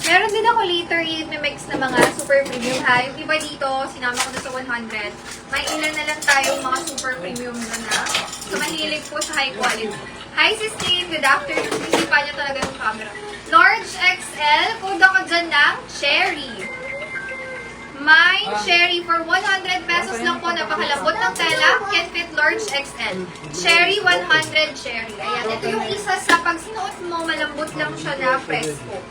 Meron din ako later i-mix na mga super premium ha. Yung iba dito, sinama ko na sa 100. May ilan na lang tayong mga super premium na. So, mahilig po sa high quality. Hi, Sis Kim. Good afternoon. Sisipa niyo talaga yung camera. Large XL. Code ako dyan ng Cherry. Mine Cherry for 100 pesos lang po. Napakalambot ng tela. Can fit large XL. Cherry 100 Cherry. Ayan. Ito yung isa sa pag sinuot mo, malambot lang siya na presko.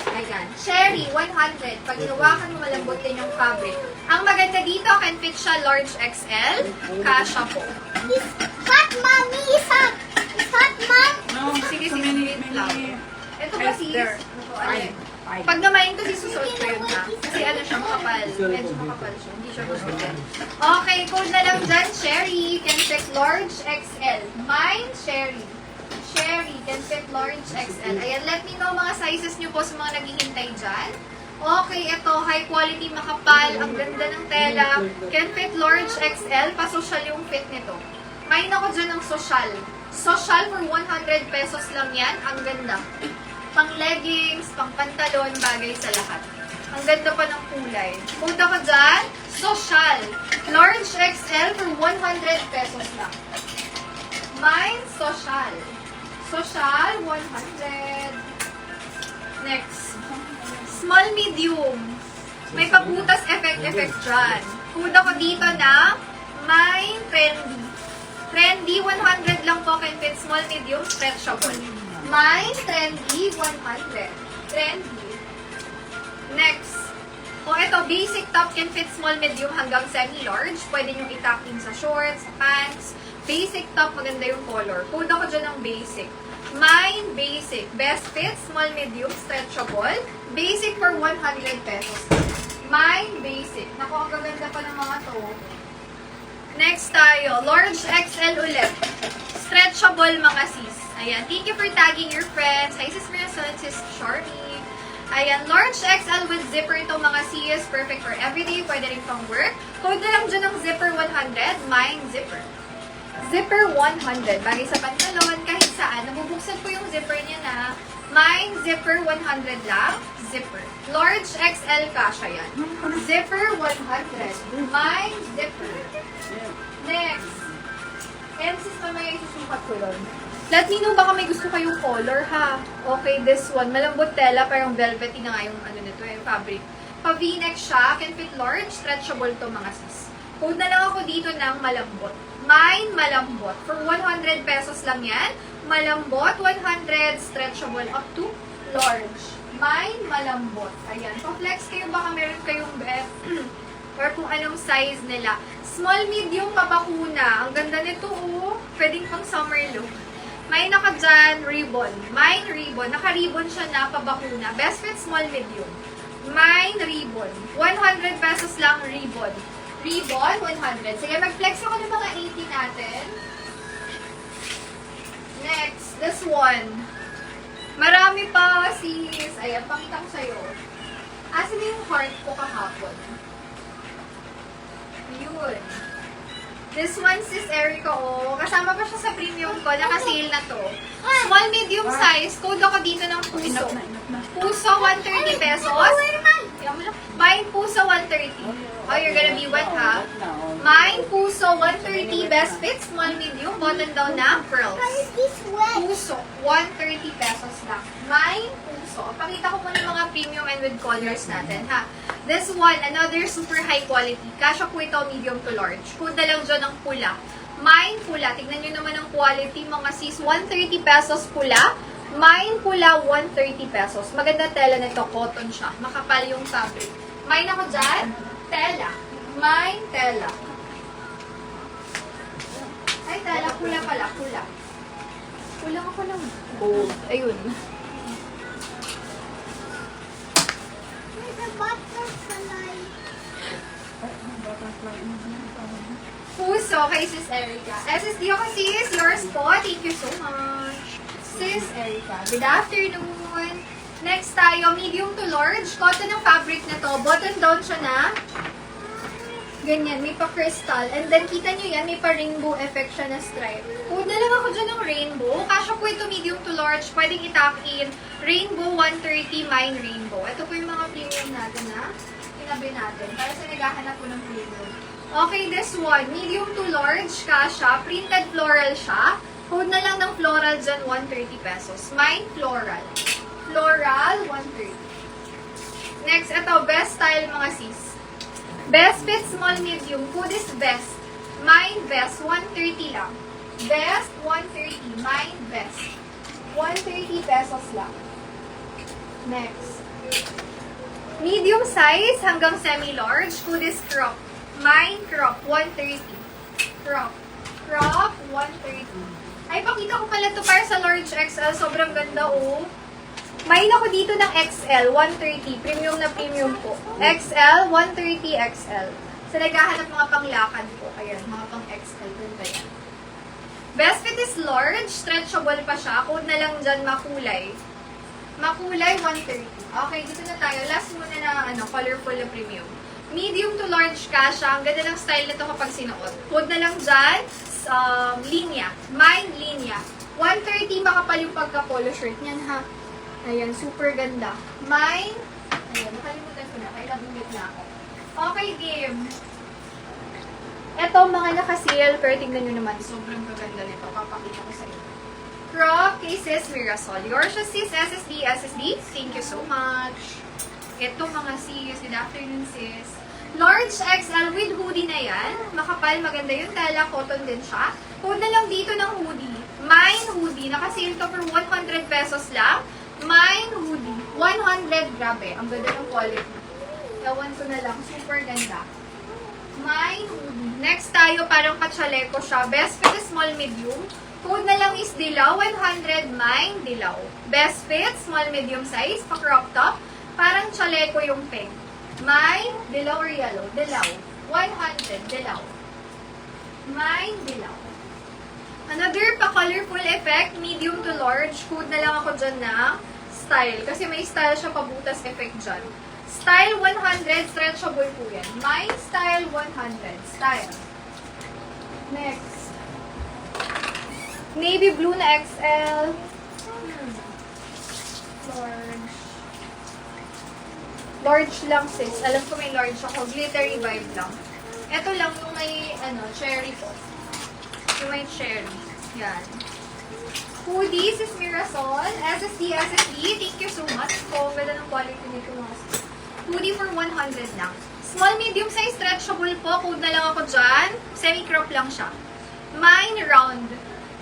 Ayan. Cherry, 100. Pag hinawakan mo, malambot din yung fabric. Ang maganda dito, can fit siya large XL. Kasha po. It's hot, mommy! It's hot! It's hot, mom! No, Sige, so sige, many, wait lang. Ito ba sis? there. Pag namayin ko, susuot ko yun na. Kasi ano siya, makapal. Medyo makapal siya. Hindi siya gustutin. Okay, code na lang dyan. Cherry, can fit large XL. Mine, Cherry. Cherry, can fit large XL. Ayan, let me know mga sizes nyo po sa mga naghihintay dyan. Okay, ito, high quality, makapal, ang ganda ng tela. Can fit large XL, pa-social yung fit nito. Main ako dyan ng social. Social for 100 pesos lang yan, ang ganda. Pang leggings, pang pantalon, bagay sa lahat. Ang ganda pa ng kulay. Code ako dyan, social. Large XL for 100 pesos lang. Mine, social. Social, 100. Next. Small, medium. May pabutas effect dyan. Code ako dito na may trendy. Trendy, 100 lang po. Can fit small, medium, stretchable. May trendy, 100. Trendy. Next. O ito, basic top can fit small, medium hanggang semi-large. Pwede nyo itacking sa shorts, sa pants. Basic top, maganda yung color. Code ako dyan ng basic. Mine, basic. Best fit, small, medium, stretchable. Basic for 100 pesos. Mine, basic. Naku, ang gaganda pa ng mga to. Next tayo, large XL ulit. Stretchable mga sis. Ayan, thank you for tagging your friends. Hi, Sis Mirason, Sis Charmy. Ayan, large XL with zipper ito mga sis. Perfect for everyday. Pwede rin pang work. Code na lang dyan ng zipper 100. Mine, zipper. Zipper 100. Bagay sa pantalon, kahit saan. Nabubuksan ko yung zipper niya na. Mine, zipper 100 lang. Zipper. Large XL kasha yan. Zipper 100. Mine, zipper. Next. And sis, mamaya isusukat ko yun. Let me know baka may gusto kayong color, ha? Okay, this one. Malambot tela, parang velvety na nga yung ano nito, yung fabric. Pa-v-neck siya. Can fit large. Stretchable to mga sis. Code na lang ako dito ng malambot. Mine, malambot. For 100 pesos lang yan. Malambot, 100. Stretchable up to large. Mine, malambot. Ayan. Pa-flex kayo, baka meron kayong or kung anong size nila. Small, medium, pabakuna. Ang ganda nito, oh. Pwedeng pang summer look. May naka dyan, ribbon. Mine, ribbon. Naka-ribbon siya na pabakuna. Best fit, small, medium. Mine, ribbon. 100 pesos lang, ribbon. Ribbon, 100. Sige, mag-flex ako ng mga 80 natin. Next, this one. Marami pa, sis. Ayan, pakita ko sa'yo. Asan yung heart ko kahapon? Yun. This one, sis Erica, oh. Kasama pa siya sa premium ko. Naka-sale na to. Small, medium size. Code ako dito ng puso. Puso, 130 pesos. Mine, puso, 130. Oh, you're gonna be wet, ha? Mine, puso, 130. Best fit, small, medium. Button down na, pearls. Puso, 130 pesos lang. Mine, puso. Pakita ko muna mga premium and with colors natin, ha? This one, another super high quality. Kasha po ito, medium to large. Code na lang dyan ng pula. Mine, pula. Tignan nyo naman ang quality, mga sis. 130 pesos pula. Mine, pula, 130 pesos. Maganda tela nito, cotton siya. Makapal yung fabric. Mine ako dyan, tela. Mine, tela. Ay, tela, pula pala, pula. Pula ako lang. Gold. Ayun. Puso kay Sis Erica. SSD ako sis, yours po. Thank you so much. Sis Erica. Good afternoon. Next tayo, medium to large. Cotton ng fabric na to. Button down siya na. Ganyan, may pa-crystal. And then, kita nyo yan, may pa-rainbow effect siya na stripe. Huwag na lang ako dyan ng rainbow. Kasya po ito medium to large. Pwedeng itak in rainbow 130 mine rainbow. Ito po yung mga premium natin na tinabi natin. Para sa naghahanap po ng premium. Okay, this one, medium to large kasya. Printed floral siya. Code na lang ng floral dyan, 130 pesos. Mine floral. Floral, 130. Next, ito, best style mga sis. Best fit small medium. Food is best. Mine best. 130 lang. Best 130. Mine best. 130 pesos lang. Next. Medium size hanggang semi-large. Food is crop. Mine crop. 130. Crop. Crop 130. Ay, pakita ko pala to para sa large XL. Sobrang ganda oh. Main ako dito ng XL, 130. Premium na premium po. XL, 130 XL. So, naghahanap mga panglakad po. Ayan, mga pang XL. Doon ba yan? Best fit is large. Stretchable pa siya. Code na lang dyan, makulay. Makulay, 130. Okay, dito na tayo. Last muna na colorful na premium. Medium to large ka siya. Ang ganda ng style nito kapag sinuot. Code na lang dyan, linya. Mine linya. 130 makapal yung pagka-polo shirt niyan ha. Ayan, super ganda. Mine, ayan, nakalimutan ko na. Kaya nabungit na ako. Okay, game. Ito, mga naka-sale, pero tingnan nyo naman, sobrang gaganda nito. Papakita ko sa inyo. Crop kay Sis Mirasol. Yours is Sis SSD. Thank you so much. Ito, mga sis. Good afternoon, sis. Large XL with hoodie na yan. Makapal, maganda yun. Tala, cotton din siya. Code na lang dito ng hoodie. Mine hoodie. Naka-sale to for 100 pesos lang. Mine hoodie. 100, grabe. Ang ganda ng quality. Ewan ko na lang. Super ganda. Mine hoodie. Next tayo, parang katsaleko siya. Best fit is small medium. Code na lang is dilaw. 100, mine dilaw. Best fit, small medium size. Pa-crop top. Parang tsaleko yung pink. Mine, dilaw or yellow? Dilaw. 100, dilaw. Mine, dilaw. Another pa-colorful effect, medium to large. Code na lang ako dyan na style. Kasi may style siya pabutas effect dyan. Style 100, stretchable po yan. My style 100. Style. Next. Navy blue na XL. Large. Large lang sis. Alam ko may large ako. Glittery vibe lang. Ito lang yung may cherry po. Yung may cherry. Yan. Hoodies is Mirasol. SSD. Thank you so much po. Ganda ng quality nito mga sis. Hoodie for 100 lang. Small, medium size, stretchable po. Code na lang ako dyan. Semi-crop lang siya. Mine round.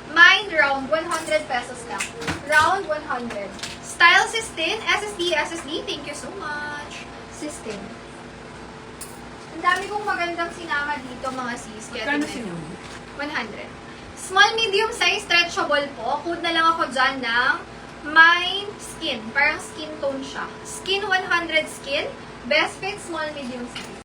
Mine round. 100 pesos lang. Round 100. Style Sistine. SSD. Thank you so much. Sistine. Ang dami kong magandang sinama dito mga sis. Kaya Kano tingnan nyo. sinama? 100. Small, medium size, stretchable po. Code na lang ako dyan ng Mine Skin. Parang skin tone siya. Skin 100 skin. Best fit, small, medium size.